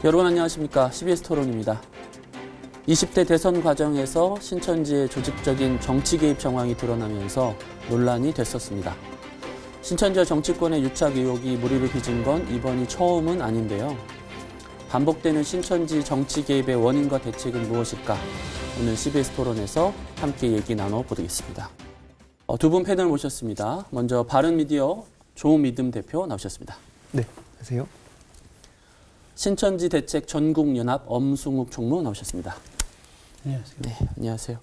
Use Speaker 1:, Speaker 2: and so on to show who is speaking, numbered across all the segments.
Speaker 1: 여러분 안녕하십니까? CBS 토론입니다. 20대 대선 과정에서 신천지의 조직적인 정치 개입 정황이 드러나면서 논란이 됐었습니다. 신천지와 정치권의 유착 의혹이 무리를 빚은 건 이번이 처음은 아닌데요. 반복되는 신천지 정치 개입의 원인과 대책은 무엇일까? 오늘 CBS 토론에서 함께 얘기 나눠보겠습니다. 두 분 패널 모셨습니다. 먼저 바른미디어 조미듬 대표 나오셨습니다.
Speaker 2: 네, 안녕하세요.
Speaker 1: 신천지 대책 전국연합 엄승욱 총무 나오셨습니다.
Speaker 3: 안녕하세요.
Speaker 1: 네, 안녕하세요.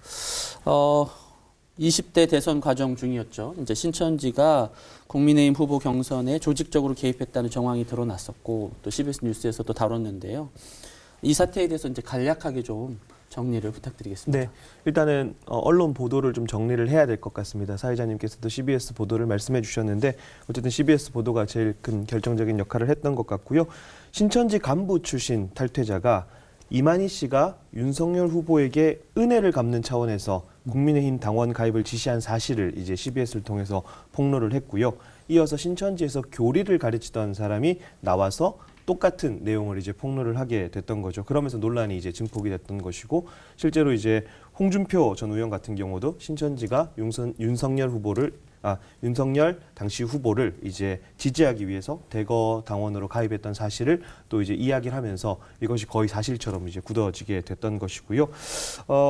Speaker 1: 20대 대선 과정 중이었죠. 이제 신천지가 국민의힘 후보 경선에 조직적으로 개입했다는 정황이 드러났었고 또 CBS 뉴스에서도 다뤘는데요. 이 사태에 대해서 이제 간략하게 좀 정리를 부탁드리겠습니다.
Speaker 2: 네, 일단은 언론 보도를 좀 정리를 해야 될 것 같습니다. 사회자님께서도 CBS 보도를 말씀해 주셨는데 어쨌든 CBS 보도가 제일 큰 결정적인 역할을 했던 것 같고요. 신천지 간부 출신 탈퇴자가 이만희 씨가 윤석열 후보에게 은혜를 갚는 차원에서 국민의힘 당원 가입을 지시한 사실을 이제 CBS를 통해서 폭로를 했고요. 이어서 신천지에서 교리를 가르치던 사람이 나와서 똑같은 내용을 이제 폭로를 하게 됐던 거죠. 그러면서 논란이 이제 증폭이 됐던 것이고, 실제로 이제 홍준표 전 의원 같은 경우도 신천지가 윤석열 당시 후보를 이제 지지하기 위해서 대거 당원으로 가입했던 사실을 또 이제 이야기를 하면서 이것이 거의 사실처럼 이제 굳어지게 됐던 것이고요.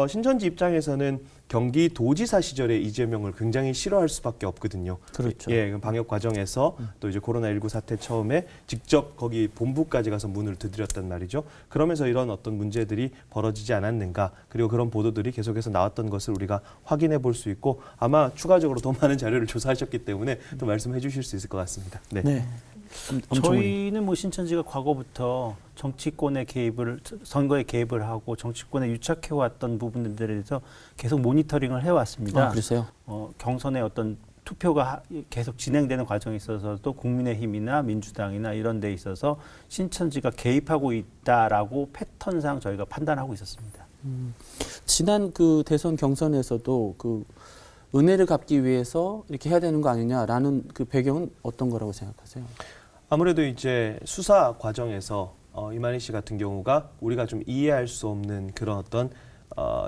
Speaker 2: 신천지 입장에서는 경기도지사 시절에 이재명을 굉장히 싫어할 수밖에 없거든요.
Speaker 1: 그렇죠.
Speaker 2: 예, 방역 과정에서 또 이제 코로나19 사태 처음에 직접 거기 본부까지 가서 문을 두드렸단 말이죠. 그러면서 이런 어떤 문제들이 벌어지지 않았는가, 그리고 그런 보도들이 계속해서 나왔던 것을 우리가 확인해 볼 수 있고, 아마 추가적으로 더 많은 자료를 조사하셨기 때문에 또 말씀해 주실 수 있을 것 같습니다. 네.
Speaker 1: 네.
Speaker 3: 저희는 뭐 신천지가 과거부터 정치권의 개입을, 선거에 개입을 하고 정치권에 유착해왔던 부분들에 대해서 계속 모니터링을 해왔습니다.
Speaker 1: 그러세요?
Speaker 3: 경선의 어떤 투표가 계속 진행되는 과정에 있어서도 국민의힘이나 민주당이나 이런 데 있어서 신천지가 개입하고 있다라고 패턴상 저희가 판단하고 있었습니다.
Speaker 1: 지난 그 대선 경선에서도 그 은혜를 갚기 위해서 이렇게 해야 되는 거 아니냐라는 그 배경은 어떤 거라고 생각하세요?
Speaker 2: 아무래도 이제 수사 과정에서 이만희 씨 같은 경우가 우리가 좀 이해할 수 없는 그런 어떤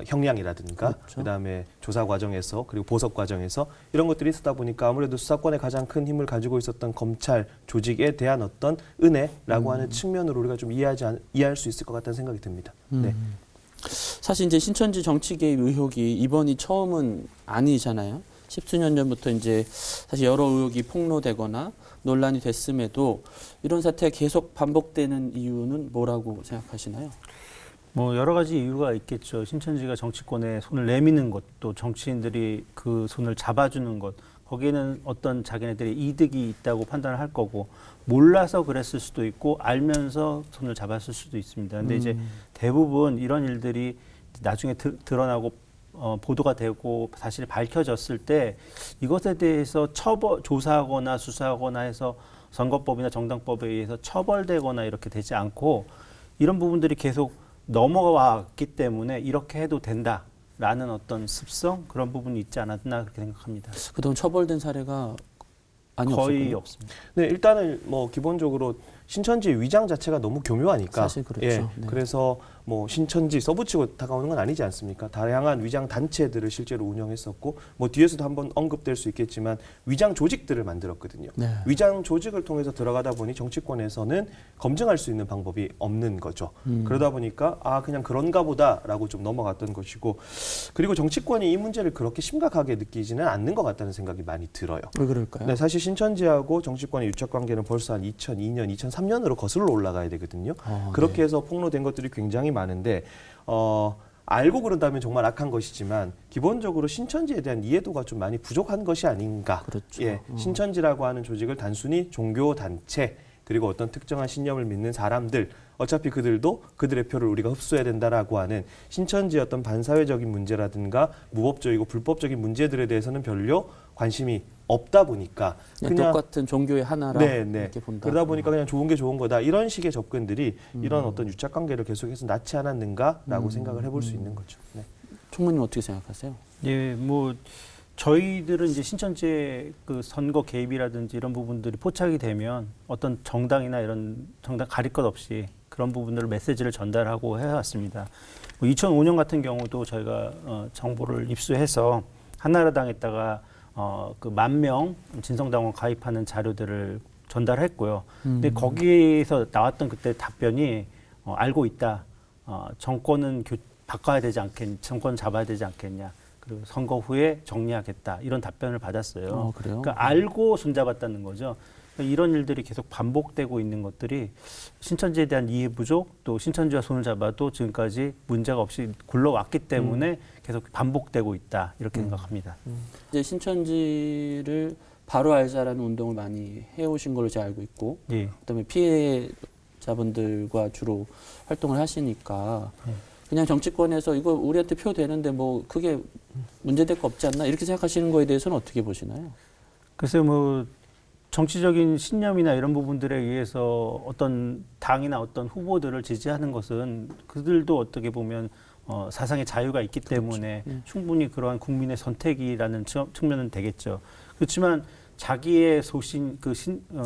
Speaker 2: 형량이라든가
Speaker 1: 그렇죠.
Speaker 2: 그다음에 조사 과정에서 그리고 보석 과정에서 이런 것들이 있었다 보니까 아무래도 수사권에 가장 큰 힘을 가지고 있었던 검찰 조직에 대한 어떤 은혜라고 하는 측면으로 우리가 좀 이해할 수 있을 것 같다는 생각이 듭니다. 네.
Speaker 1: 사실 이제 신천지 정치 개입 의혹이 이번이 처음은 아니잖아요. 십수년 전부터 이제 사실 여러 의혹이 폭로되거나 논란이 됐음에도 이런 사태가 계속 반복되는 이유는 뭐라고 생각하시나요?
Speaker 3: 뭐 여러 가지 이유가 있겠죠. 신천지가 정치권에 손을 내미는 것, 또 정치인들이 그 손을 잡아주는 것, 거기에는 어떤 자기네들의 이득이 있다고 판단을 할 거고, 몰라서 그랬을 수도 있고 알면서 손을 잡았을 수도 있습니다. 근데 이제 대부분 이런 일들이 나중에 드러나고 보도가 되고 사실이 밝혀졌을 때 이것에 대해서 조사하거나 수사하거나 해서 선거법이나 정당법에 의해서 처벌되거나 이렇게 되지 않고 이런 부분들이 계속 넘어왔기 때문에 이렇게 해도 된다라는 어떤 습성, 그런 부분이 있지 않았나 그렇게 생각합니다.
Speaker 1: 그동안 처벌된 사례가
Speaker 3: 거의 없습니다.
Speaker 2: 네, 일단은 뭐 기본적으로 신천지 위장 자체가 너무 교묘하니까.
Speaker 1: 사실 그렇죠.
Speaker 2: 예,
Speaker 1: 네.
Speaker 2: 그래서 뭐 신천지 써붙이고 다가오는 건 아니지 않습니까? 다양한 위장 단체들을 실제로 운영했었고, 뭐 뒤에서도 한번 언급될 수 있겠지만 위장 조직들을 만들었거든요.
Speaker 1: 네.
Speaker 2: 위장 조직을 통해서 들어가다 보니 정치권에서는 검증할 수 있는 방법이 없는 거죠. 그러다 보니까 그냥 그런가 보다라고 좀 넘어갔던 것이고, 그리고 정치권이 이 문제를 그렇게 심각하게 느끼지는 않는 것 같다는 생각이 많이 들어요.
Speaker 1: 왜 그럴까요?
Speaker 2: 네, 사실 신천지하고 정치권의 유착 관계는 벌써 한 2002년, 2003년으로 거슬러 올라가야 되거든요. 그렇게
Speaker 1: 네.
Speaker 2: 해서 폭로된 것들이 굉장히 많은데 알고 그런다면 정말 악한 것이지만 기본적으로 신천지에 대한 이해도가 좀 많이 부족한 것이 아닌가.
Speaker 1: 그렇죠.
Speaker 2: 예, 신천지라고 하는 조직을 단순히 종교 단체 그리고 어떤 특정한 신념을 믿는 사람들, 어차피 그들도 그들의 표를 우리가 흡수해야 된다라고 하는 신천지의 어떤 반사회적인 문제라든가 무법적이고 불법적인 문제들에 대해서는 별로 관심이 없다 보니까
Speaker 1: 그냥 똑같은 종교의 하나라 이렇게 본다.
Speaker 2: 그러다 보니까 그냥 좋은 게 좋은 거다, 이런 식의 접근들이 이런 어떤 유착 관계를 계속해서 낳지 않았는가라고 생각을 해볼 수 있는 거죠. 네.
Speaker 1: 총무님 어떻게 생각하세요?
Speaker 3: 예, 뭐 저희들은 이제 신천지의 그 선거 개입이라든지 이런 부분들이 포착이 되면 어떤 정당이나 이런 정당 가릴 것 없이 그런 부분들을 메시지를 전달하고 해왔습니다. 2005년 같은 경우도 저희가 정보를 입수해서 한나라당에다가 그 10,000명 진성당원 가입하는 자료들을 전달했고요. 근데 거기에서 나왔던 그때 답변이 알고 있다. 정권은 바꿔야 되지 않겠냐, 정권 잡아야 되지 않겠냐. 그리고 선거 후에 정리하겠다. 이런 답변을 받았어요.
Speaker 1: 그래요?
Speaker 3: 그러니까 알고 손잡았다는 거죠. 그러니까 이런 일들이 계속 반복되고 있는 것들이 신천지에 대한 이해 부족, 또 신천지와 손을 잡아도 지금까지 문제가 없이 굴러왔기 때문에 계속 반복되고 있다. 이렇게 생각합니다.
Speaker 1: 이제 신천지를 바로 알자라는 운동을 많이 해오신 걸로 제가 알고 있고,
Speaker 3: 예.
Speaker 1: 그다음에 피해자분들과 주로 활동을 하시니까 그냥 정치권에서 이거 우리한테 표 되는데 뭐 크게 문제될 거 없지 않나 이렇게 생각하시는 거에 대해서는 어떻게 보시나요?
Speaker 3: 글쎄요, 뭐 정치적인 신념이나 이런 부분들에 의해서 어떤 당이나 어떤 후보들을 지지하는 것은 그들도 어떻게 보면 사상의 자유가 있기 때문에 충분히 그러한 국민의 선택이라는 측면은 되겠죠. 그렇지만 자기의 소신,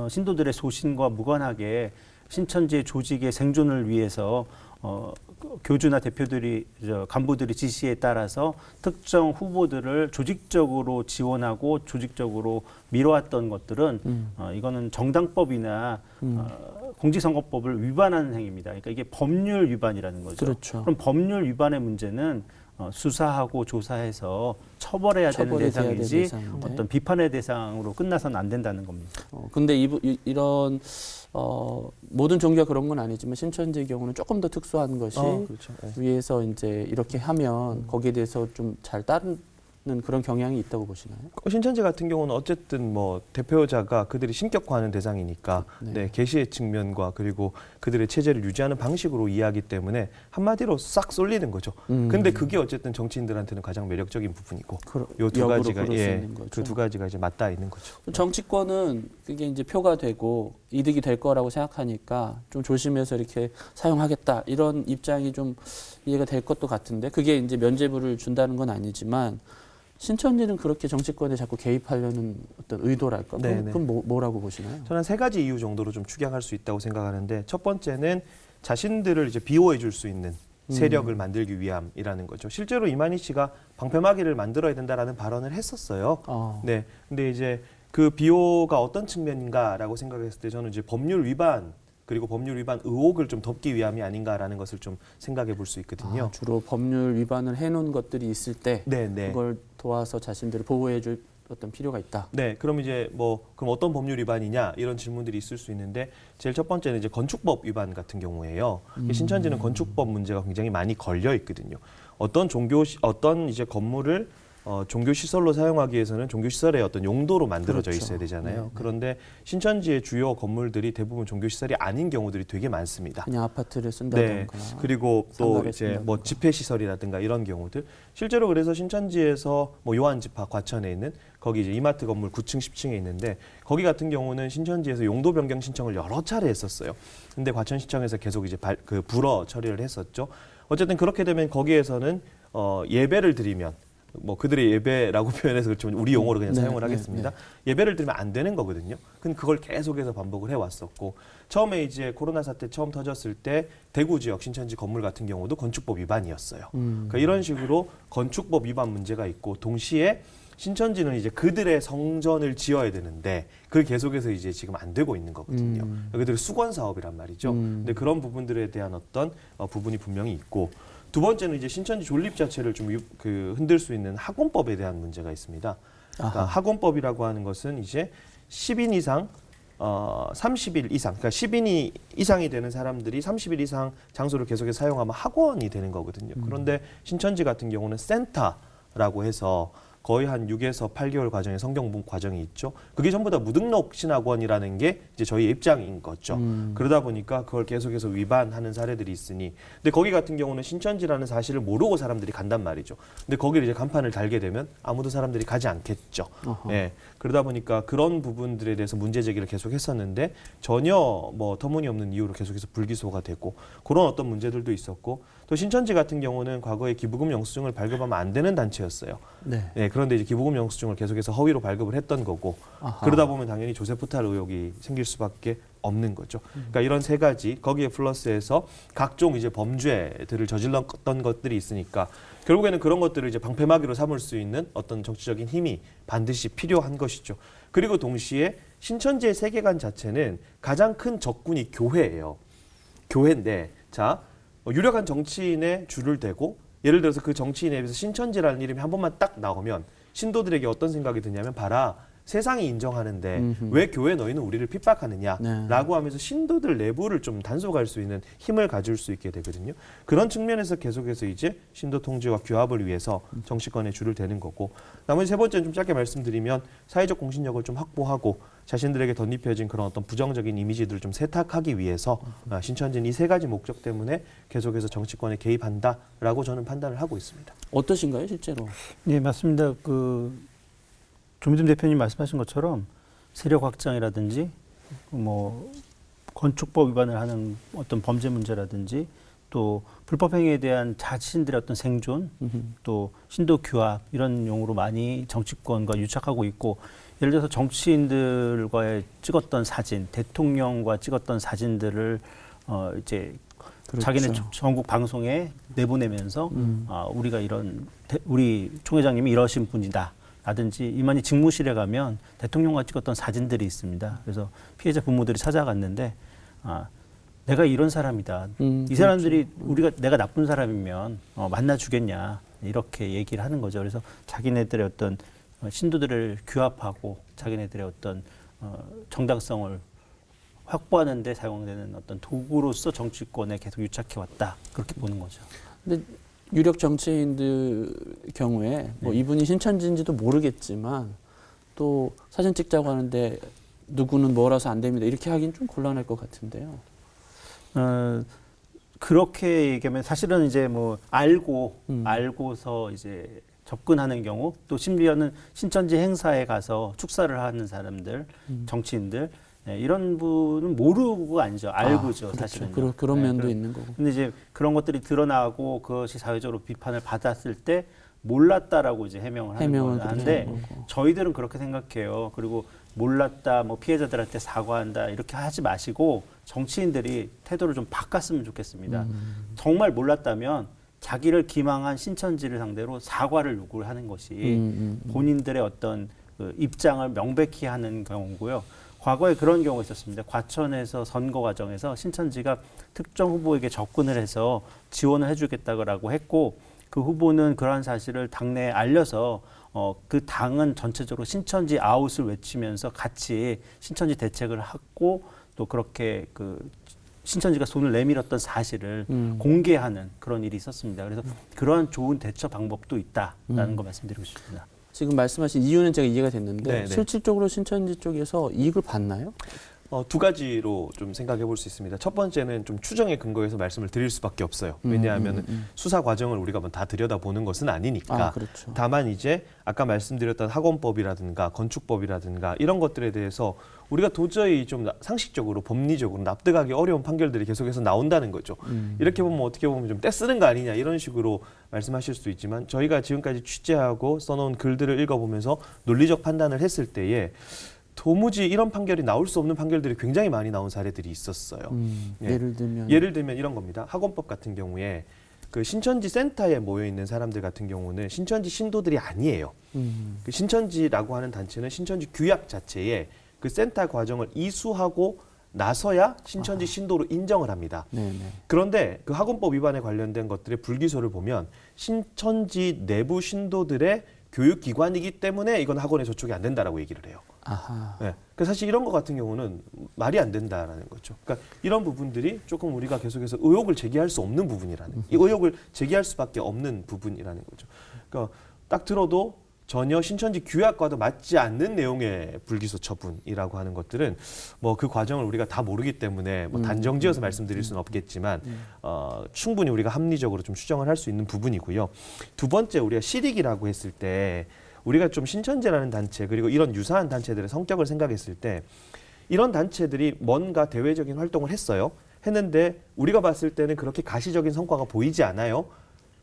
Speaker 3: 신도들의 소신과 무관하게 신천지의 조직의 생존을 위해서 교주나 대표들이 간부들이 지시에 따라서 특정 후보들을 조직적으로 지원하고 조직적으로 밀어왔던 것들은 이거는 정당법이나 공직선거법을 위반하는 행위입니다. 그러니까 이게 법률 위반이라는 거죠.
Speaker 1: 그렇죠.
Speaker 3: 그럼 법률 위반의 문제는 수사하고 조사해서 처벌해야 되는
Speaker 1: 처벌이 돼야 될
Speaker 3: 대상이지
Speaker 1: 대상인데.
Speaker 3: 어떤 비판의 대상으로 끝나서는 안 된다는 겁니다.
Speaker 1: 근데 이런 모든 종교가 그런 건 아니지만 신천지의 경우는 조금 더 특수한 것이
Speaker 2: 그렇죠.
Speaker 1: 위에서 이제 이렇게 하면 거기에 대해서 좀 잘 따르는 그런 경향이 있다고 보시나요?
Speaker 2: 신천지 같은 경우는 어쨌든 뭐 대표자가 그들이 신격화하는 대상이니까
Speaker 1: 네.
Speaker 2: 계시의 측면과 그리고 그들의 체제를 유지하는 방식으로 이해하기 때문에 한마디로 싹 쏠리는 거죠. 근데 그게 어쨌든 정치인들한테는 가장 매력적인 부분이고 요 두
Speaker 1: 역으로
Speaker 2: 가지가
Speaker 1: 그럴 수 있는 거죠.
Speaker 2: 그 두 가지가 이제 맞닿아 있는 거죠.
Speaker 1: 정치권은 그게 이제 표가 되고 이득이 될 거라고 생각하니까 좀 조심해서 이렇게 사용하겠다 이런 입장이 좀 이해가 될 것도 같은데 그게 이제 면죄부를 준다는 건 아니지만 신천지는 그렇게 정치권에 자꾸 개입하려는 어떤 의도랄까? 그럼 뭐라고 보시나요?
Speaker 2: 저는 세 가지 이유 정도로 좀 축약할 수 있다고 생각하는데 첫 번째는 자신들을 이제 비호해 줄 수 있는 세력을 만들기 위함이라는 거죠. 실제로 이만희 씨가 방패막이를 만들어야 된다라는 발언을 했었어요. 네. 근데 이제 그 비호가 어떤 측면인가라고 생각했을 때 저는 이제 법률 위반 그리고 법률 위반 의혹을 좀 덮기 위함이 아닌가라는 것을 좀 생각해 볼 수 있거든요.
Speaker 1: 주로 법률 위반을 해놓은 것들이 있을 때 그걸 도와서 자신들을 보호해줄 어떤 필요가 있다.
Speaker 2: 네, 그럼 이제 그럼 어떤 법률 위반이냐 이런 질문들이 있을 수 있는데 제일 첫 번째는 이제 건축법 위반 같은 경우예요. 신천지는 건축법 문제가 굉장히 많이 걸려 있거든요. 어떤 이제 건물을 종교 시설로 사용하기 위해서는 종교 시설의 어떤 용도로 만들어져 있어야 되잖아요. 그런데 신천지의 주요 건물들이 대부분 종교 시설이 아닌 경우들이 되게 많습니다.
Speaker 1: 그냥 아파트를 쓴다든가.
Speaker 2: 그리고 또 이제
Speaker 1: 쓴다든가.
Speaker 2: 집회 시설이라든가 이런 경우들. 실제로 그래서 신천지에서 요한지파 과천에 있는 거기 이제 이마트 건물 9층, 10층에 있는데 거기 같은 경우는 신천지에서 용도 변경 신청을 여러 차례 했었어요. 근데 과천시청에서 계속 이제 불허 처리를 했었죠. 어쨌든 그렇게 되면 거기에서는 예배를 드리면 그들의 예배라고 표현해서 그렇지만 우리 용어로 그냥 사용을 하겠습니다. 예배를 드리면 안 되는 거거든요. 근데 그걸 계속해서 반복을 해왔었고 처음에 이제 코로나 사태 처음 터졌을 때 대구 지역 신천지 건물 같은 경우도 건축법 위반이었어요. 그러니까 이런 식으로 건축법 위반 문제가 있고 동시에 신천지는 이제 그들의 성전을 지어야 되는데 그걸 계속해서 이제 지금 안 되고 있는 거거든요. 그들의 수건 사업이란 말이죠. 근데 그런 부분들에 대한 어떤 부분이 분명히 있고 두 번째는 이제 신천지 존립 자체를 좀 흔들 수 있는 학원법에 대한 문제가 있습니다. 그러니까 학원법이라고 하는 것은 이제 10인 이상 30일 이상, 그러니까 10인이 이상이 되는 사람들이 30일 이상 장소를 계속해서 사용하면 학원이 되는 거거든요. 그런데 신천지 같은 경우는 센터라고 해서 거의 한 6에서 8개월 과정의 성경 과정이 있죠. 그게 전부 다 무등록 신학원이라는 게 이제 저희 입장인 거죠. 그러다 보니까 그걸 계속해서 위반하는 사례들이 있으니, 근데 거기 같은 경우는 신천지라는 사실을 모르고 사람들이 간단 말이죠. 근데 거기를 이제 간판을 달게 되면 아무도 사람들이 가지 않겠죠. 예. 그러다 보니까 그런 부분들에 대해서 문제 제기를 계속 했었는데 전혀 터무니없는 이유로 계속해서 불기소가 되고 그런 어떤 문제들도 있었고, 또 신천지 같은 경우는 과거에 기부금 영수증을 발급하면 안 되는 단체였어요. 네. 그런데 이제 기부금 영수증을 계속해서 허위로 발급을 했던 거고
Speaker 1: 아하.
Speaker 2: 그러다 보면 당연히 조세 포탈 의혹이 생길 수밖에 없는 거죠. 그러니까 이런 세 가지 거기에 플러스해서 각종 이제 범죄들을 저질렀던 것들이 있으니까 결국에는 그런 것들을 이제 방패막이로 삼을 수 있는 어떤 정치적인 힘이 반드시 필요한 것이죠. 그리고 동시에 신천지의 세계관 자체는 가장 큰 적군이 교회예요. 교회인데 자 유력한 정치인의 줄을 대고 예를 들어서 그 정치인에 비해서 신천지라는 이름이 한 번만 딱 나오면 신도들에게 어떤 생각이 드냐면 봐라 세상이 인정하는데 왜 교회 너희는 우리를 핍박하느냐라고 하면서 신도들 내부를 좀 단속할 수 있는 힘을 가질 수 있게 되거든요. 그런 측면에서 계속해서 이제 신도 통제와 규합을 위해서 정치권에 줄을 대는 거고 나머지 세 번째는 좀 짧게 말씀드리면 사회적 공신력을 좀 확보하고 자신들에게 덧입혀진 그런 어떤 부정적인 이미지들을 좀 세탁하기 위해서 신천지는 이 세 가지 목적 때문에 계속해서 정치권에 개입한다라고 저는 판단을 하고 있습니다.
Speaker 1: 어떠신가요, 실제로?
Speaker 3: 네, 맞습니다. 조미돈 대표님 말씀하신 것처럼 세력 확장이라든지 뭐 건축법 위반을 하는 어떤 범죄 문제라든지 또 불법 행위에 대한 자신들의 어떤 생존 또 신도 규합 이런 용어로 많이 정치권과 유착하고 있고 예를 들어서 정치인들과의 찍었던 사진, 대통령과 찍었던 사진들을 이제
Speaker 1: 그렇죠.
Speaker 3: 자기네 전국 방송에 내보내면서 우리가 우리 총회장님이 이러신 분이다. 라든지 이만희 직무실에 가면 대통령과 찍었던 사진들이 있습니다. 그래서 피해자 부모들이 찾아갔는데 내가 이런 사람이다. 이 사람들이 내가 나쁜 사람이면 만나주겠냐 이렇게 얘기를 하는 거죠. 그래서 자기네들의 어떤 신도들을 규합하고 자기네들의 어떤 정당성을 확보하는 데 사용되는 어떤 도구로서 정치권에 계속 유착해 왔다. 그렇게 보는 거죠.
Speaker 1: 근데 유력 정치인들 경우에 뭐 이분이 신천지인지도 모르겠지만 또 사진 찍자고 하는데 누구는 뭐라서 안 됩니다. 이렇게 하긴 좀 곤란할 것 같은데요.
Speaker 3: 그렇게 얘기하면 사실은 이제 뭐 알고서 이제 접근하는 경우 또 심지어는 신천지 행사에 가서 축사를 하는 사람들, 정치인들 이런 분은 모르고 아니죠. 알고죠.
Speaker 1: 그렇죠.
Speaker 3: 사실은.
Speaker 1: 그런 면도 있는 거고.
Speaker 3: 근데 이제 그런 것들이 드러나고 그것이 사회적으로 비판을 받았을 때 몰랐다라고 이제 해명을 하는데 저희들은 그렇게 생각해요. 그리고 몰랐다, 뭐 피해자들한테 사과한다 이렇게 하지 마시고 정치인들이 태도를 좀 바꿨으면 좋겠습니다. 정말 몰랐다면 자기를 기망한 신천지를 상대로 사과를 요구하는 것이 본인들의 어떤 그 입장을 명백히 하는 경우고요. 과거에 그런 경우가 있었습니다. 과천에서 선거 과정에서 신천지가 특정 후보에게 접근을 해서 지원을 해주겠다고 했고 그 후보는 그러한 사실을 당내에 알려서 그 당은 전체적으로 신천지 아웃을 외치면서 같이 신천지 대책을 하고 또 그렇게 신천지가 손을 내밀었던 사실을 공개하는 그런 일이 있었습니다. 그래서 그러한 좋은 대처 방법도 있다라는 거 말씀드리고 싶습니다.
Speaker 1: 지금 말씀하신 이유는 제가 이해가 됐는데
Speaker 2: 네네.
Speaker 1: 실질적으로 신천지 쪽에서 이익을 받나요?
Speaker 2: 두 가지로 좀 생각해 볼 수 있습니다. 첫 번째는 좀 추정에 근거해서 말씀을 드릴 수밖에 없어요. 왜냐하면 수사 과정을 우리가 뭐 다 들여다보는 것은 아니니까.
Speaker 1: 그렇죠.
Speaker 2: 다만 이제 아까 말씀드렸던 학원법이라든가 건축법이라든가 이런 것들에 대해서 우리가 도저히 좀 상식적으로 법리적으로 납득하기 어려운 판결들이 계속해서 나온다는 거죠. 이렇게 보면 어떻게 보면 좀 떼쓰는 거 아니냐 이런 식으로 말씀하실 수 있지만 저희가 지금까지 취재하고 써놓은 글들을 읽어보면서 논리적 판단을 했을 때에 도무지 이런 판결이 나올 수 없는 판결들이 굉장히 많이 나온 사례들이 있었어요.
Speaker 1: 예를 들면
Speaker 2: 이런 겁니다. 학원법 같은 경우에 그 신천지 센터에 모여 있는 사람들 같은 경우는 신천지 신도들이 아니에요. 그 신천지라고 하는 단체는 신천지 규약 자체에 그 센터 과정을 이수하고 나서야 신천지 신도로 인정을 합니다.
Speaker 1: 네네.
Speaker 2: 그런데 그 학원법 위반에 관련된 것들의 불기소를 보면 신천지 내부 신도들의 교육기관이기 때문에 이건 학원에 저촉이 안 된다라고 얘기를 해요.
Speaker 1: 아하.
Speaker 2: 네. 그래서 사실 이런 것 같은 경우는 말이 안 된다라는 거죠. 그러니까 이런 부분들이 조금 우리가 계속해서 의혹을 제기할 수 없는 부분이라는, 이 의혹을 제기할 수밖에 없는 부분이라는 거죠. 그러니까 딱 들어도 전혀 신천지 규약과도 맞지 않는 내용의 불기소 처분이라고 하는 것들은 뭐 그 과정을 우리가 다 모르기 때문에 뭐 단정지어서 말씀드릴 수는 없겠지만 충분히 우리가 합리적으로 좀 추정을 할 수 있는 부분이고요. 두 번째 우리가 실익이라고 했을 때 우리가 좀 신천지라는 단체 그리고 이런 유사한 단체들의 성격을 생각했을 때 이런 단체들이 뭔가 대외적인 활동을 했어요. 했는데 우리가 봤을 때는 그렇게 가시적인 성과가 보이지 않아요.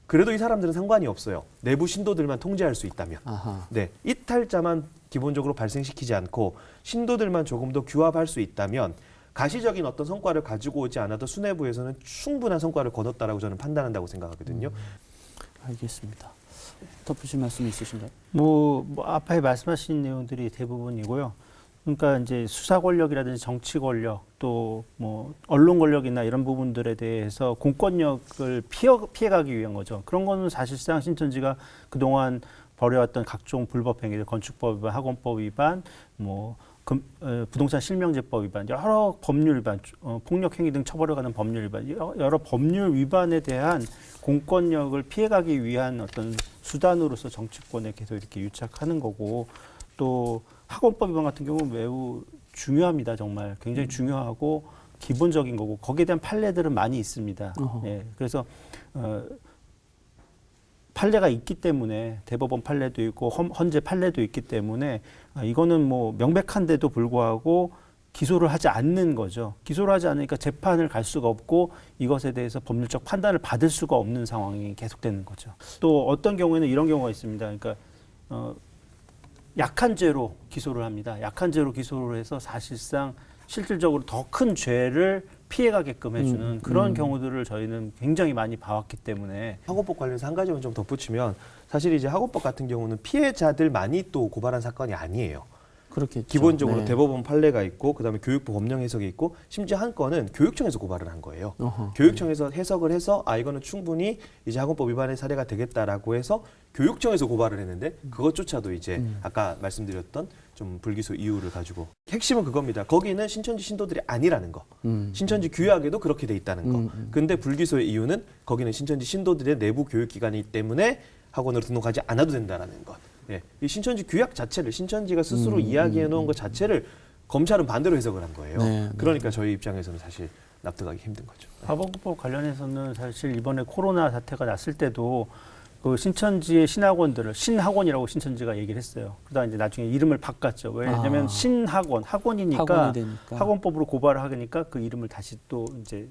Speaker 2: 그래도 이 사람들은 상관이 없어요. 내부 신도들만 통제할 수 있다면.
Speaker 1: 아하.
Speaker 2: 네, 이탈자만 기본적으로 발생시키지 않고 신도들만 조금 더 규합할 수 있다면 가시적인 어떤 성과를 가지고 오지 않아도 수뇌부에서는 충분한 성과를 거뒀다라고 저는 판단한다고 생각하거든요.
Speaker 1: 알겠습니다. 덧붙일 말씀 있으신가요?
Speaker 3: 뭐 앞에 말씀하신 내용들이 대부분이고요. 그러니까 이제 수사 권력이라든지 정치 권력 또 뭐 언론 권력이나 이런 부분들에 대해서 공권력을 피해가기 위한 거죠. 그런 거는 사실상 신천지가 그동안 벌여왔던 각종 불법 행위들, 건축법 위반, 학원법 위반, 뭐 부동산 실명제법 위반, 여러 법률 위반, 폭력 행위 등 처벌에 관한 법률 위반, 여러 법률 위반에 대한 공권력을 피해가기 위한 어떤 수단으로서 정치권에 계속 이렇게 유착하는 거고, 또 학원법 위반 같은 경우는 매우 중요합니다. 정말 굉장히 중요하고 기본적인 거고 거기에 대한 판례들은 많이 있습니다. 예, 그래서 판례가 있기 때문에 대법원 판례도 있고 헌재 판례도 있기 때문에 이거는 뭐 명백한데도 불구하고 기소를 하지 않는 거죠. 기소를 하지 않으니까 재판을 갈 수가 없고 이것에 대해서 법률적 판단을 받을 수가 없는 상황이 계속되는 거죠. 또 어떤 경우에는 이런 경우가 있습니다. 그러니까 약한 죄로 기소를 합니다. 약한 죄로 기소를 해서 사실상 실질적으로 더 큰 죄를 피해가게끔 해주는 그런 경우들을 저희는 굉장히 많이 봐왔기 때문에
Speaker 2: 학원법 관련해서 한 가지만 좀 덧붙이면 사실 이제 학원법 같은 경우는 피해자들만이 또 고발한 사건이 아니에요.
Speaker 1: 그렇겠죠.
Speaker 2: 기본적으로
Speaker 1: 네.
Speaker 2: 대법원 판례가 있고 그다음에 교육부 법령 해석이 있고 심지어 한 건은 교육청에서 고발을 한 거예요.
Speaker 1: 어허.
Speaker 2: 교육청에서 해석을 해서 이거는 충분히 이제 학원법 위반의 사례가 되겠다라고 해서 교육청에서 고발을 했는데 그것조차도 이제 아까 말씀드렸던 좀 불기소 이유를 가지고 핵심은 그겁니다. 거기는 신천지 신도들이 아니라는 거. 신천지 규약에도 그렇게 돼 있다는 거. 근데 불기소의 이유는 거기는 신천지 신도들의 내부 교육기관이기 때문에 학원으로 등록하지 않아도 된다라는 것. 예, 이 신천지 규약 자체를 신천지가 스스로 이야기해 놓은 것 자체를 검찰은 반대로 해석을 한 거예요.
Speaker 1: 네,
Speaker 2: 그러니까 저희 입장에서는 사실 납득하기 힘든 거죠.
Speaker 3: 학원법 관련해서는 사실 이번에 코로나 사태가 났을 때도 그 신천지의 신학원들을 신학원이라고 신천지가 얘기를 했어요. 그러다 이제 나중에 이름을 바꿨죠. 왜냐하면 신학원, 학원이니까
Speaker 1: 학원이 되니까.
Speaker 3: 학원법으로 고발을 하니까 그 이름을 다시 또 이제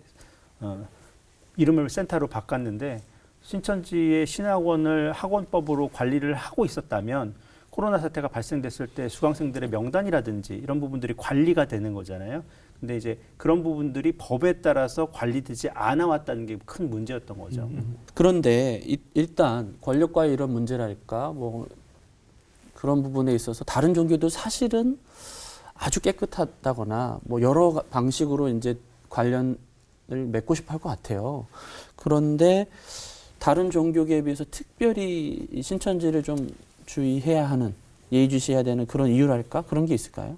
Speaker 3: 이름을 센터로 바꿨는데 신천지의 신학원을 학원법으로 관리를 하고 있었다면 코로나 사태가 발생됐을 때 수강생들의 명단이라든지 이런 부분들이 관리가 되는 거잖아요. 근데 이제 그런 부분들이 법에 따라서 관리되지 않아 왔다는 게 큰 문제였던 거죠.
Speaker 1: 그런데 일단 권력과의 이런 문제랄까 뭐 그런 부분에 있어서 다른 종교도 사실은 아주 깨끗하다거나 뭐 여러 방식으로 이제 관련을 맺고 싶어 할 것 같아요. 그런데 다른 종교계에 비해서 특별히 이 신천지를 좀 주의해야 하는, 예의주시해야 되는 그런 이유랄까? 그런 게 있을까요?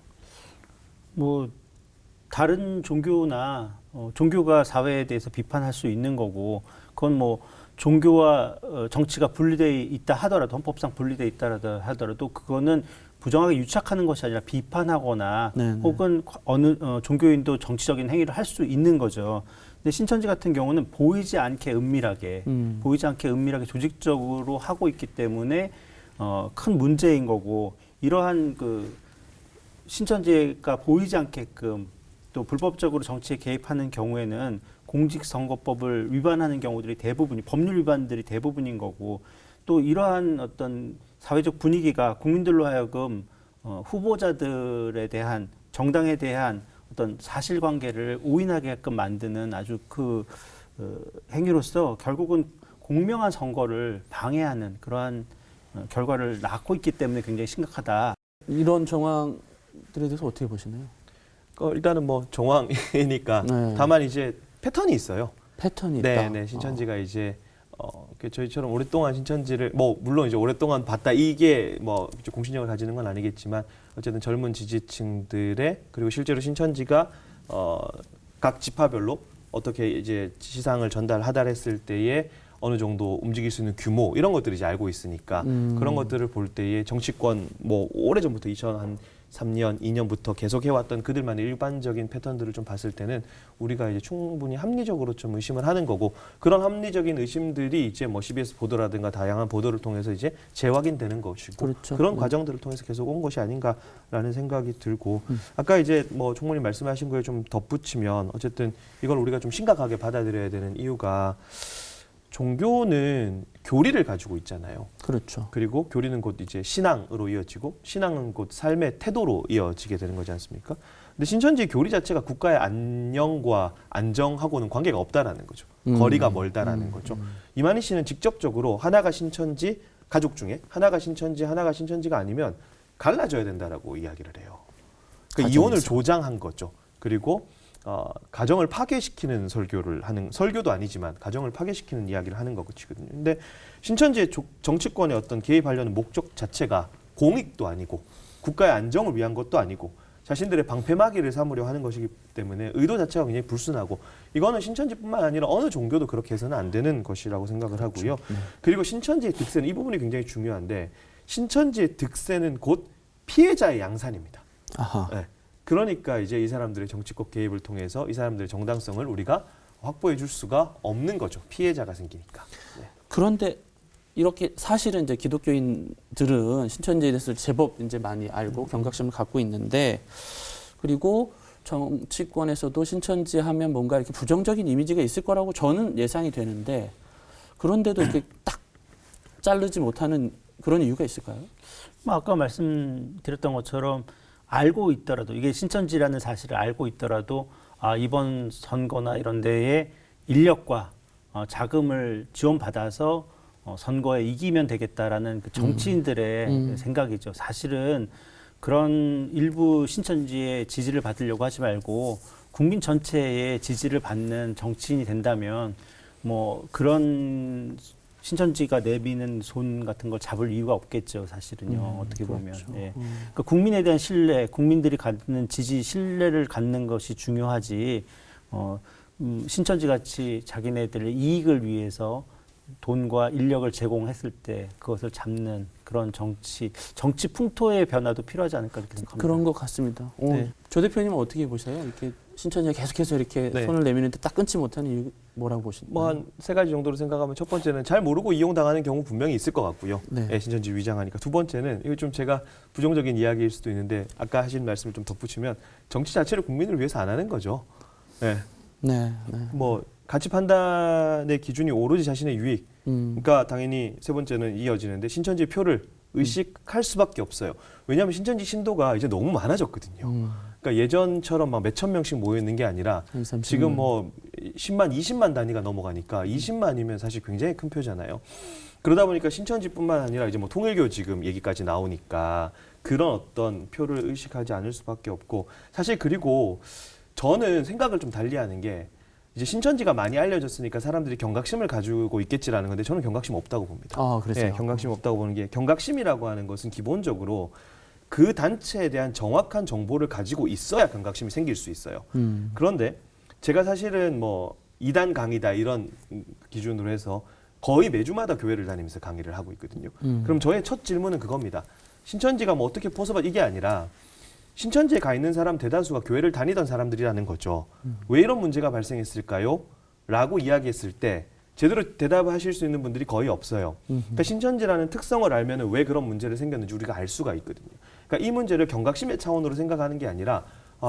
Speaker 3: 뭐 다른 종교나 종교가 사회에 대해서 비판할 수 있는 거고 그건 뭐 종교와 정치가 분리되어 있다 하더라도 헌법상 분리되어 있다 하더라도 그거는 부정하게 유착하는 것이 아니라 비판하거나
Speaker 1: 네네.
Speaker 3: 혹은 어느 종교인도 정치적인 행위를 할 수 있는 거죠. 근데 신천지 같은 경우는 보이지 않게 은밀하게 조직적으로 하고 있기 때문에 큰 문제인 거고 이러한 그 신천지가 보이지 않게끔 또 불법적으로 정치에 개입하는 경우에는 공직선거법을 위반하는 경우들이 법률 위반들이 대부분인 거고 또 이러한 어떤 사회적 분위기가 국민들로 하여금 후보자들에 대한 정당에 대한 어떤 사실관계를 오인하게끔 만드는 아주 그 행위로서 결국은 공명한 선거를 방해하는 그러한 결과를 낳고 있기 때문에 굉장히 심각하다.
Speaker 1: 이런 정황들에 대해서 어떻게 보시나요?
Speaker 2: 일단은 뭐 정황이니까
Speaker 1: 네.
Speaker 2: 다만 이제 패턴이 있어요.
Speaker 1: 패턴이 있다.
Speaker 2: 네, 네. 신천지가 이제 저희처럼 오랫동안 신천지를 뭐 물론 이제 오랫동안 봤다 이게 뭐 공신력을 가지는 건 아니겠지만 어쨌든 젊은 지지층들의 그리고 실제로 신천지가 각 지파별로 어떻게 이제 시상을 하달했을 때에 어느 정도 움직일 수 있는 규모 이런 것들을 이제 알고 있으니까 그런 것들을 볼 때에 정치권 뭐 오래전부터 2003년, 2년부터 계속 해왔던 그들만의 일반적인 패턴들을 좀 봤을 때는 우리가 이제 충분히 합리적으로 좀 의심을 하는 거고 그런 합리적인 의심들이 이제 뭐 CBS 보도라든가 다양한 보도를 통해서 이제 재확인되는 것이고
Speaker 1: 그렇죠.
Speaker 2: 그런
Speaker 1: 네.
Speaker 2: 과정들을 통해서 계속 온 것이 아닌가라는 생각이 들고 아까 이제 뭐 총무님 말씀하신 거에 좀 덧붙이면 어쨌든 이걸 우리가 좀 심각하게 받아들여야 되는 이유가 종교는 교리를 가지고 있잖아요.
Speaker 1: 그렇죠.
Speaker 2: 그리고 교리는 곧 이제 신앙으로 이어지고 신앙은 곧 삶의 태도로 이어지게 되는 거지 않습니까? 근데 신천지 교리 자체가 국가의 안녕과 안정하고는 관계가 없다라는 거죠. 거리가 멀다라는 거죠. 이만희 씨는 직접적으로 하나가 신천지 가족 중에 하나가 신천지가 아니면 갈라져야 된다라고 이야기를 해요. 그러니까 이혼을 조장한 거죠. 그리고 가정을 파괴시키는 설교를 하는, 설교도 아니지만 가정을 파괴시키는 이야기를 하는 것이거든요. 근데 신천지의 정치권의 어떤 개입하려는 목적 자체가 공익도 아니고 국가의 안정을 위한 것도 아니고 자신들의 방패막이를 삼으려 하는 것이기 때문에 의도 자체가 굉장히 불순하고, 이거는 신천지뿐만 아니라 어느 종교도 그렇게 해서는 안 되는 것이라고 생각을 하고요. 그리고 신천지의 득세는, 이 부분이 굉장히 중요한데, 신천지의 득세는 곧 피해자의 양산입니다.
Speaker 1: 아하.
Speaker 2: 네. 그러니까 이제 이 사람들의 정치권 개입을 통해서 이 사람들의 정당성을 우리가 확보해 줄 수가 없는 거죠. 피해자가 생기니까. 네.
Speaker 1: 그런데 이렇게 사실은 이제 기독교인들은 신천지에 대해서 제법 이제 많이 알고 경각심을 갖고 있는데, 그리고 정치권에서도 신천지 하면 뭔가 이렇게 부정적인 이미지가 있을 거라고 저는 예상이 되는데, 그런데도 이렇게 딱 자르지 못하는 그런 이유가 있을까요?
Speaker 3: 아까 말씀드렸던 것처럼 알고 있더라도, 이게 신천지라는 사실을 알고 있더라도 이번 선거나 이런 데에 인력과 자금을 지원받아서 선거에 이기면 되겠다라는 그 정치인들의 생각이죠. 사실은 그런 일부 신천지의 지지를 받으려고 하지 말고 국민 전체의 지지를 받는 정치인이 된다면 뭐 그런 신천지가 내미는 손 같은 걸 잡을 이유가 없겠죠, 사실은요. 어떻게 보면.
Speaker 1: 그렇죠.
Speaker 3: 예. 그러니까 국민에 대한 신뢰, 국민들이 갖는 지지, 신뢰를 갖는 것이 중요하지. 신천지 같이 자기네들의 이익을 위해서 돈과 인력을 제공했을 때 그것을 잡는 그런 정치 풍토의 변화도 필요하지 않을까 그렇게 생각합니다.
Speaker 1: 그런 것 같습니다.
Speaker 2: 네.
Speaker 1: 조 대표님은 어떻게 보세요? 이렇게 신천지가 계속해서 이렇게
Speaker 2: 네.
Speaker 1: 손을 내미는데 딱 끊지 못하는 이유 뭐라고 보시나요?
Speaker 2: 뭐 한 세 가지 정도로 생각하면, 첫 번째는 잘 모르고 이용당하는 경우 분명히 있을 것 같고요.
Speaker 1: 네.
Speaker 2: 예, 신천지 위장하니까. 두 번째는, 이거 좀 제가 부정적인 이야기일 수도 있는데 아까 하신 말씀을 좀 덧붙이면, 정치 자체를 국민을 위해서 안 하는 거죠. 예.
Speaker 1: 네. 네.
Speaker 2: 뭐 가치 판단의 기준이 오로지 자신의 유익. 그러니까 당연히 세 번째는 이어지는데, 신천지 표를 의식할 수밖에 없어요. 왜냐하면 신천지 신도가 이제 너무 많아졌거든요. 그러니까 예전처럼 막 몇천 명씩 모여 있는 게 아니라 지금 뭐 10만, 20만 단위가 넘어가니까 20만이면 사실 굉장히 큰 표잖아요. 그러다 보니까 신천지뿐만 아니라 이제 뭐 통일교 지금 얘기까지 나오니까 그런 어떤 표를 의식하지 않을 수밖에 없고, 사실 그리고 저는 생각을 좀 달리하는 게, 이제 신천지가 많이 알려졌으니까 사람들이 경각심을 가지고 있겠지라는 건데, 저는 경각심 없다고 봅니다.
Speaker 1: 아, 그래서요?
Speaker 2: 예, 경각심 없다고 보는 게, 경각심이라고 하는 것은 기본적으로 그 단체에 대한 정확한 정보를 가지고 있어야 경각심이 생길 수 있어요. 그런데 제가 사실은 뭐 2단 강의다 이런 기준으로 해서 거의 매주마다 교회를 다니면서 강의를 하고 있거든요. 그럼 저의 첫 질문은 그겁니다. 신천지가 뭐 어떻게 포섭하, 이게 아니라 신천지에 가 있는 사람 대다수가 교회를 다니던 사람들이라는 거죠. 왜 이런 문제가 발생했을까요? 라고 이야기했을 때 제대로 대답하실 수 있는 분들이 거의 없어요. 그러니까 신천지라는 특성을 알면 왜 그런 문제를 생겼는지 우리가 알 수가 있거든요. 그러니까 이 문제를 경각심의 차원으로 생각하는 게 아니라,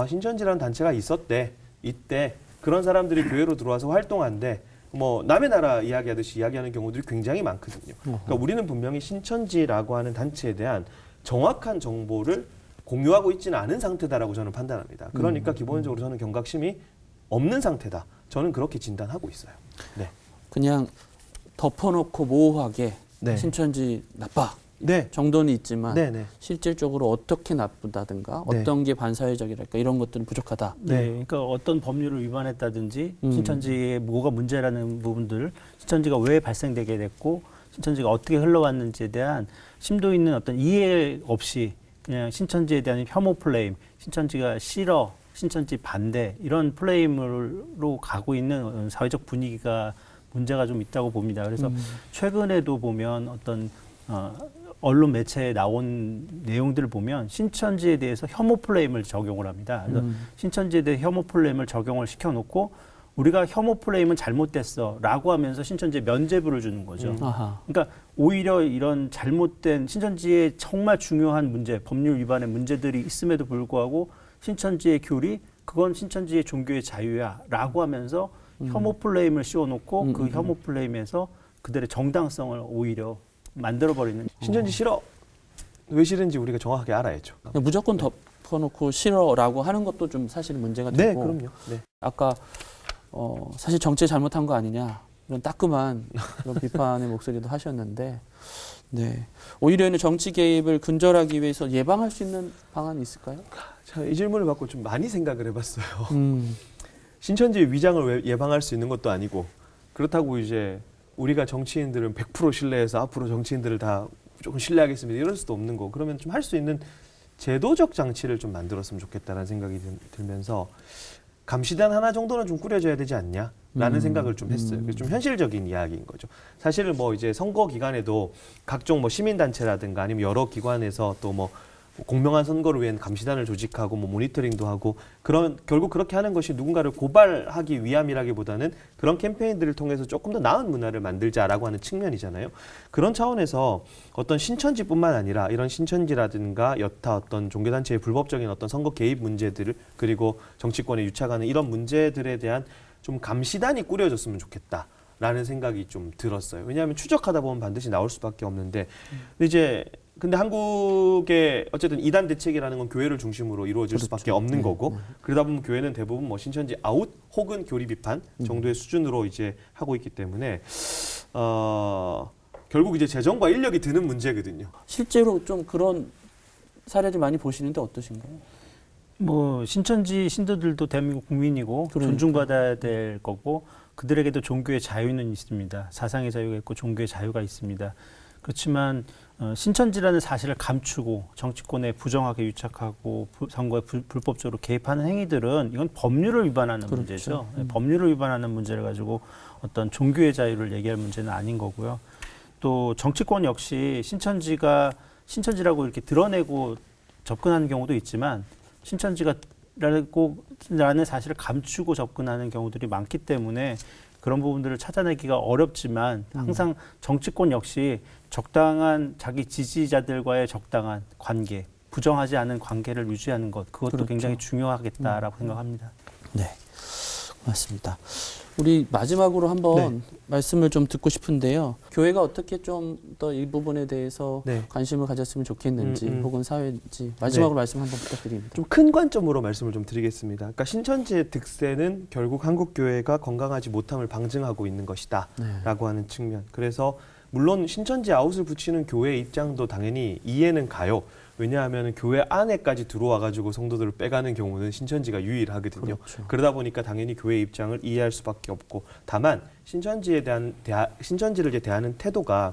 Speaker 2: 신천지라는 단체가 있었대, 이때 그런 사람들이 교회로 들어와서 활동한대, 뭐 남의 나라 이야기하듯이 이야기하는 경우들이 굉장히 많거든요. 그러니까 우리는 분명히 신천지라고 하는 단체에 대한 정확한 정보를 공유하고 있지는 않은 상태다라고 저는 판단합니다. 그러니까 기본적으로 저는 경각심이 없는 상태다. 저는 그렇게 진단하고 있어요. 네.
Speaker 1: 그냥 덮어놓고 모호하게
Speaker 2: 네.
Speaker 1: 신천지 나빠
Speaker 2: 네.
Speaker 1: 정도는 있지만
Speaker 2: 네, 네.
Speaker 1: 실질적으로 어떻게 나쁘다든가
Speaker 2: 네.
Speaker 1: 어떤 게 반사회적이랄까 이런 것들은 부족하다.
Speaker 3: 네, 그러니까 어떤 법률을 위반했다든지 신천지의 뭐가 문제라는 부분들, 신천지가 왜 발생되게 됐고 신천지가 어떻게 흘러왔는지에 대한 심도 있는 어떤 이해 없이 그냥 신천지에 대한 혐오 플레임, 신천지가 싫어, 신천지 반대 이런 플레임으로 가고 있는 사회적 분위기가 문제가 좀 있다고 봅니다. 그래서 최근에도 보면 어떤 언론 매체에 나온 내용들을 보면 신천지에 대해서 혐오 플레임을 적용을 합니다. 그래서 신천지에 대해 혐오 플레임을 적용을 시켜놓고 우리가 혐오 플레임은 잘못됐어라고 하면서 신천지에 면죄부를 주는 거죠.
Speaker 1: 아하.
Speaker 3: 그러니까 오히려 이런 잘못된 신천지의 정말 중요한 문제, 법률 위반의 문제들이 있음에도 불구하고 신천지의 교리, 그건 신천지의 종교의 자유야라고 하면서 혐오 플레임을 씌워놓고 그 혐오 플레임에서 그들의 정당성을 오히려 만들어버리는.
Speaker 2: 신천지 싫어. 왜 싫은지 우리가 정확하게 알아야죠.
Speaker 1: 그냥 무조건 덮어놓고 싫어라고 하는 것도 좀 사실 문제가
Speaker 2: 네,
Speaker 1: 되고
Speaker 2: 그럼요. 네.
Speaker 1: 아까 사실 정치 잘못한 거 아니냐 이런 따끔한 그런 비판의 목소리도 하셨는데 네. 오히려 정치 개입을 근절하기 위해서 예방할 수 있는 방안이 있을까요?
Speaker 2: 자, 이 질문을 받고 좀 많이 생각을 해봤어요. 신천지의 위장을 예방할 수 있는 것도 아니고 그렇다고 이제 우리가 정치인들은 100% 신뢰해서 앞으로 정치인들을 다 조금 신뢰하겠습니다. 이럴 수도 없는 거. 그러면 좀 할 수 있는 제도적 장치를 좀 만들었으면 좋겠다라는 생각이 들면서 감시단 하나 정도는 좀 꾸려져야 되지 않냐라는 생각을 좀 했어요. 그래서 좀 현실적인 이야기인 거죠. 사실은 뭐 이제 선거 기간에도 각종 뭐 시민단체라든가 아니면 여러 기관에서 또 뭐 공명한 선거를 위한 감시단을 조직하고 뭐 모니터링도 하고 결국 그렇게 하는 것이 누군가를 고발하기 위함이라기보다는 그런 캠페인들을 통해서 조금 더 나은 문화를 만들자라고 하는 측면이잖아요. 그런 차원에서 어떤 신천지뿐만 아니라 이런 신천지라든가 여타 어떤 종교단체의 불법적인 어떤 선거 개입 문제들을 그리고 정치권에 유착하는 이런 문제들에 대한 좀 감시단이 꾸려졌으면 좋겠다라는 생각이 좀 들었어요. 왜냐하면 추적하다 보면 반드시 나올 수밖에 없는데 근데 한국의 어쨌든 이단 대책이라는 건 교회를 중심으로 이루어질
Speaker 1: 그렇죠.
Speaker 2: 수밖에 없는 거고 그러다 보면 교회는 대부분 뭐 신천지 아웃 혹은 교리 비판 정도의 수준으로 이제 하고 있기 때문에 결국 이제 재정과 인력이 드는 문제거든요.
Speaker 1: 실제로 좀 그런 사례를 많이 보시는데 어떠신가요?
Speaker 3: 뭐 신천지 신도들도 대한민국 국민이고
Speaker 1: 그러니까.
Speaker 3: 존중받아야 될 거고 그들에게도 종교의 자유는 있습니다. 사상의 자유가 있고 종교의 자유가 있습니다. 그렇지만 신천지라는 사실을 감추고 정치권에 부정하게 유착하고 선거에 불법적으로 개입하는 행위들은 이건 법률을 위반하는
Speaker 1: 그렇죠.
Speaker 3: 문제죠. 법률을 위반하는 문제를 가지고 어떤 종교의 자유를 얘기할 문제는 아닌 거고요. 또 정치권 역시 신천지라고 이렇게 드러내고 접근하는 경우도 있지만 신천지라는 사실을 감추고 접근하는 경우들이 많기 때문에 그런 부분들을 찾아내기가 어렵지만 항상 정치권 역시 적당한 자기 지지자들과의 적당한 관계, 부정하지 않은 관계를 유지하는 것 그것도
Speaker 1: 그렇죠.
Speaker 3: 굉장히 중요하겠다라고 생각합니다.
Speaker 1: 네, 고맙습니다. 우리 마지막으로 한번 말씀을 좀 듣고 싶은데요. 교회가 어떻게 좀 더 이 부분에 대해서 관심을 가졌으면 좋겠는지 혹은 사회인지 마지막으로 말씀 한번 부탁드립니다.
Speaker 2: 좀 큰 관점으로 말씀을 좀 드리겠습니다. 그러니까 신천지의 득세는 결국 한국 교회가 건강하지 못함을 방증하고 있는 것이다라고 하는 측면. 그래서 물론 신천지 아웃을 붙이는 교회의 입장도 당연히 이해는 가요. 왜냐하면 교회 안에까지 들어와가지고 성도들을 빼가는 경우는 신천지가 유일하거든요.
Speaker 1: 그렇죠.
Speaker 2: 그러다 보니까 당연히 교회의 입장을 이해할 수밖에 없고 다만 신천지를 이제 대하는 태도가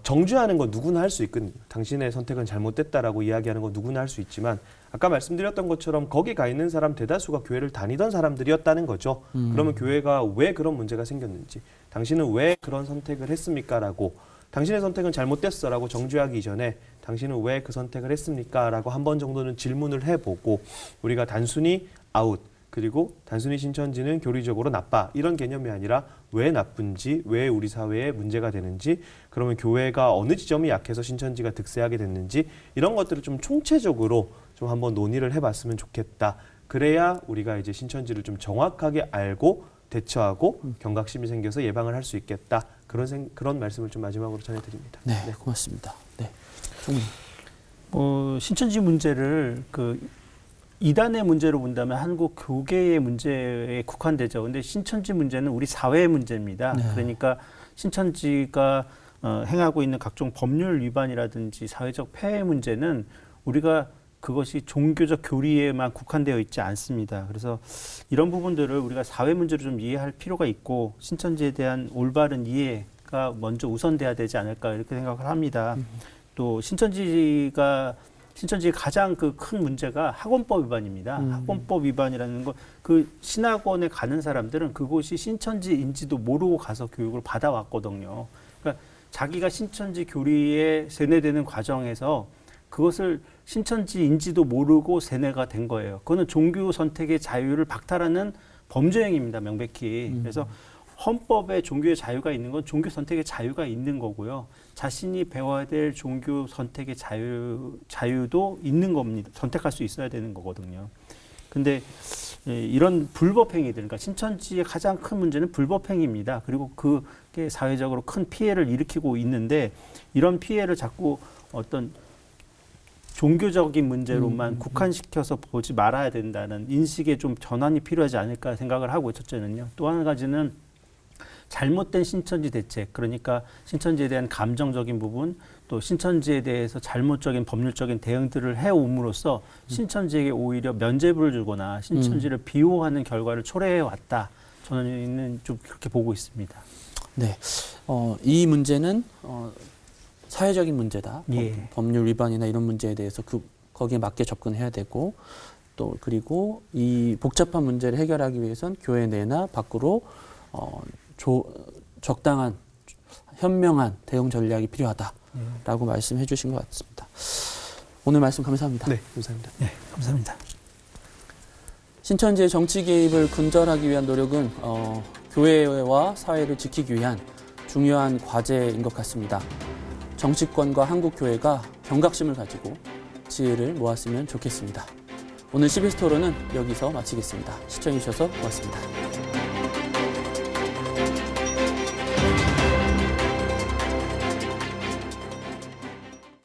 Speaker 2: 정죄하는 건 누구나 할 수 있거든요. 당신의 선택은 잘못됐다라고 이야기하는 건 누구나 할 수 있지만 아까 말씀드렸던 것처럼 거기 가 있는 사람 대다수가 교회를 다니던 사람들이었다는 거죠. 그러면 교회가 왜 그런 문제가 생겼는지 당신은 왜 그런 선택을 했습니까? 라고 당신의 선택은 잘못됐어라고 정죄하기 전에 당신은 왜 그 선택을 했습니까? 라고 한 번 정도는 질문을 해보고 우리가 단순히 아웃 그리고 단순히 신천지는 교리적으로 나빠 이런 개념이 아니라 왜 나쁜지 왜 우리 사회에 문제가 되는지 그러면 교회가 어느 지점이 약해서 신천지가 득세하게 됐는지 이런 것들을 좀 총체적으로 좀 한번 논의를 해봤으면 좋겠다. 그래야 우리가 이제 신천지를 좀 정확하게 알고 대처하고 경각심이 생겨서 예방을 할 수 있겠다. 그런 말씀을 좀 마지막으로 전해드립니다.
Speaker 1: 네, 고맙습니다. 네,
Speaker 3: 신천지 문제를 이단의 문제로 본다면 한국 교계의 문제에 국한되죠. 근데 신천지 문제는 우리 사회의 문제입니다.
Speaker 1: 네.
Speaker 3: 그러니까 신천지가 행하고 있는 각종 법률 위반이라든지 사회적 폐해 문제는 우리가 그것이 종교적 교리에만 국한되어 있지 않습니다. 그래서 이런 부분들을 우리가 사회 문제로 좀 이해할 필요가 있고 신천지에 대한 올바른 이해가 먼저 우선돼야 되지 않을까 이렇게 생각을 합니다. 또 신천지의 가장 큰 문제가 학원법 위반입니다. 학원법 위반이라는 건 신학원에 가는 사람들은 그곳이 신천지인지도 모르고 가서 교육을 받아왔거든요. 그러니까 자기가 신천지 교리에 세뇌되는 과정에서 그것을 신천지인지도 모르고 세뇌가 된 거예요. 그거는 종교 선택의 자유를 박탈하는 범죄 행위입니다. 명백히. 그래서 헌법에 종교의 자유가 있는 건 종교 선택의 자유가 있는 거고요. 자신이 배워야 될 종교 선택의 자유도 있는 겁니다. 선택할 수 있어야 되는 거거든요. 근데 이런 불법 행위들, 그러니까 신천지의 가장 큰 문제는 불법 행위입니다. 그리고 그게 사회적으로 큰 피해를 일으키고 있는데 이런 피해를 자꾸 어떤 종교적인 문제로만 국한시켜서 보지 말아야 된다는 인식에 좀 전환이 필요하지 않을까 생각을 하고 첫째는요. 또 한 가지는 잘못된 신천지 대책, 그러니까 신천지에 대한 감정적인 부분, 또 신천지에 대해서 잘못적인 법률적인 대응들을 해옴으로써 신천지에게 오히려 면죄부를 주거나 신천지를 비호하는 결과를 초래해왔다. 저는 좀 그렇게 보고 있습니다.
Speaker 1: 네, 이 문제는 사회적인 문제다.
Speaker 3: 예.
Speaker 1: 법률 위반이나 이런 문제에 대해서 거기에 맞게 접근해야 되고 또 그리고 이 복잡한 문제를 해결하기 위해선 교회 내나 밖으로 적당한 현명한 대응 전략이 필요하다라고 말씀해 주신 것 같습니다. 오늘 말씀 감사합니다.
Speaker 2: 네, 감사합니다.
Speaker 3: 네, 감사합니다.
Speaker 1: 신천지의 정치 개입을 근절하기 위한 노력은 교회와 사회를 지키기 위한 중요한 과제인 것 같습니다. 정치권과 한국교회가 경각심을 가지고 지혜를 모았으면 좋겠습니다. 오늘 CBS 토론은 여기서 마치겠습니다. 시청해 주셔서 고맙습니다.